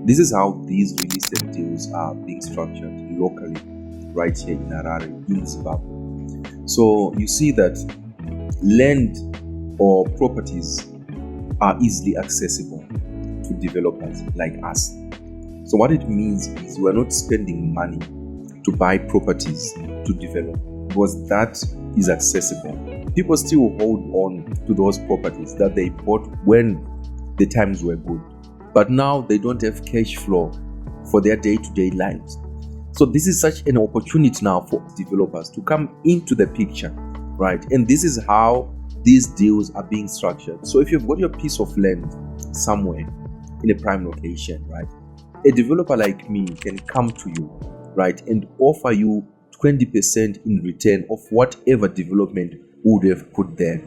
This is how these real estate deals are being structured locally, right here in Harare, in Zimbabwe. So you see that land or properties are easily accessible to developers like us. So what it means is we are not spending money to buy properties to develop, because that is accessible. People still hold on to those properties that they bought when the times were good, but now they don't have cash flow for their day-to-day lives. So this is such an opportunity now for developers to come into the picture, right? And this is how these deals are being structured. So if you've got your piece of land somewhere in a prime location, right, a developer like me can come to you, right, and offer you 20% in return of whatever development would have put there.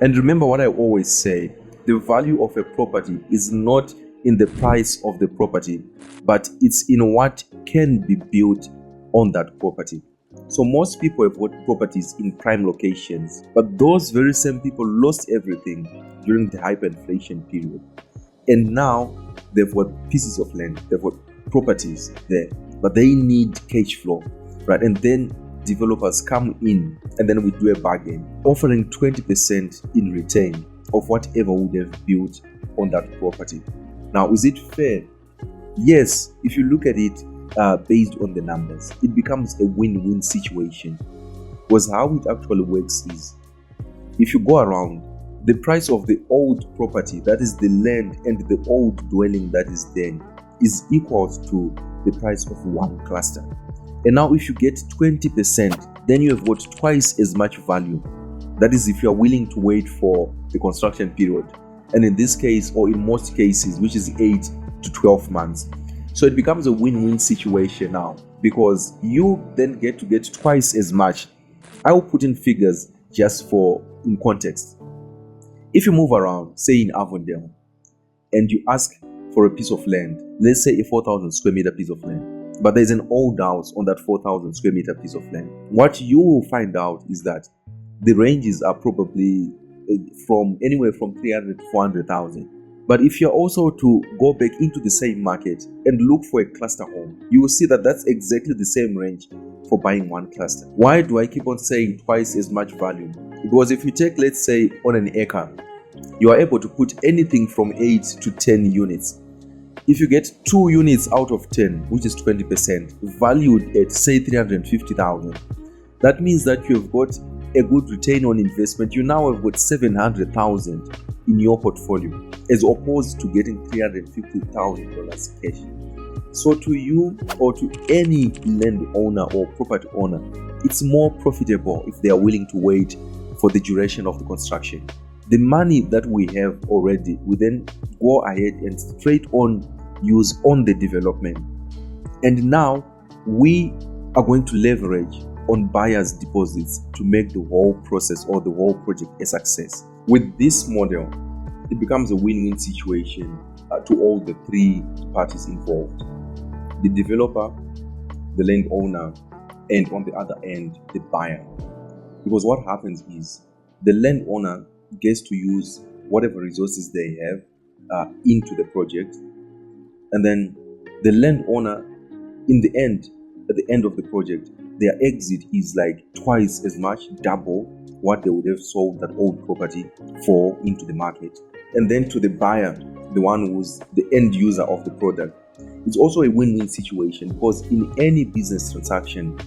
And remember what I always say, the value of a property is not in the price of the property, but it's in what can be built on that property. So most people have got properties in prime locations, but those very same people lost everything during the hyperinflation period. And now they've got pieces of land, they've got properties there, but they need cash flow, right? And then developers come in and then we do a bargain, offering 20% in return of whatever would have built on that property. Now, is it fair? Yes, if you look at it based on the numbers, it becomes a win-win situation. Because how it actually works is, if you go around, the price of the old property, that is the land and the old dwelling that is there, is equal to the price of one cluster. And now if you get 20%, then you have got twice as much value. That is if you are willing to wait for the construction period. And in this case, or in most cases, which is 8 to 12 months. So it becomes a win-win situation now, because you then get to get twice as much. I will put in figures just for in context. If you move around, say in Avondale, and you ask for a piece of land, let's say a 4,000 square meter piece of land, but there's an old house on that 4,000 square meter piece of land, what you will find out is that the ranges are probably from anywhere from 300 to 400,000. But if you're also to go back into the same market and look for a cluster home, you will see that that's exactly the same range for buying one cluster. Why do I keep on saying twice as much value? Because if you take, let's say, on an acre, you are able to put anything from 8 to 10 units. If you get 2 units out of 10, which is 20%, valued at say 350,000, that means that you have got a good return on investment. You now have got 700,000 in your portfolio, as opposed to getting $350,000 cash. So to you or to any landowner or property owner, it's more profitable if they are willing to wait for the duration of the construction. The money that we have already, we then go ahead and straight on use on the development. And now we are going to leverage on buyers' deposits to make the whole process or the whole project a success. With this model, it becomes a win-win situation to all the three parties involved: the developer, the landowner, and on the other end, the buyer. Because what happens is the landowner gets to use whatever resources they have into the project, and then the landowner, in the end, at the end of the project, their exit is like twice as much, double what they would have sold that old property for into the market. And then to the buyer, the one who's the end user of the product, it's also a win-win situation, because in any business transaction,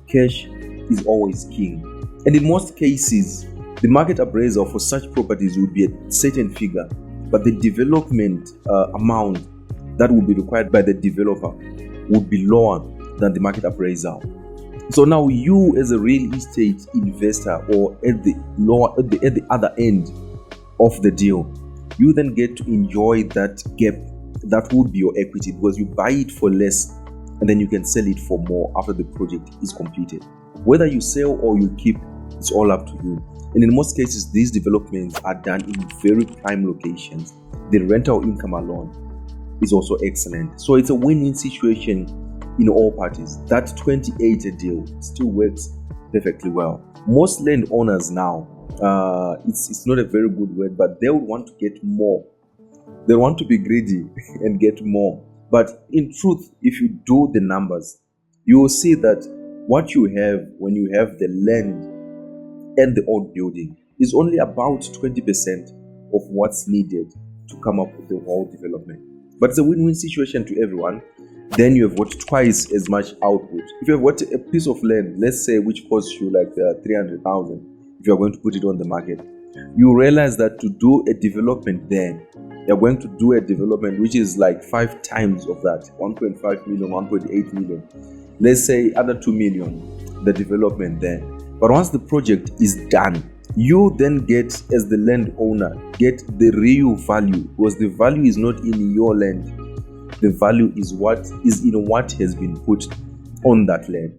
cash is always king. And in most cases, the market appraisal for such properties would be a certain figure, but the development amount that would be required by the developer would be lower than the market appraisal. So now you, as a real estate investor, or at the other end of the deal, you then get to enjoy that gap that would be your equity, because you buy it for less and then you can sell it for more after the project is completed. Whether you sell or you keep, it's all up to you. And in most cases, these developments are done in very prime locations. The rental income alone is also excellent. So it's a win-win situation in all parties. That 28 deal still works perfectly well. Most landowners now, it's not a very good word, but they would want to get more. They want to be greedy and get more. But in truth, if you do the numbers, you will see that what you have when you have the land and the old building is only about 20% of what's needed to come up with the whole development. But it's a win-win situation to everyone. Then you have got twice as much output. If you have got a piece of land, let's say, which costs you like 300,000, if you are going to put it on the market, you realize that to do a development there, you're going to do a development which is like 5 times of that, 1.5 million, 1.8 million. Let's say under 2 million, the development there. But once the project is done, you then get, as the landowner, get the real value, because the value is not in your land. The value is what is in what has been put on that land.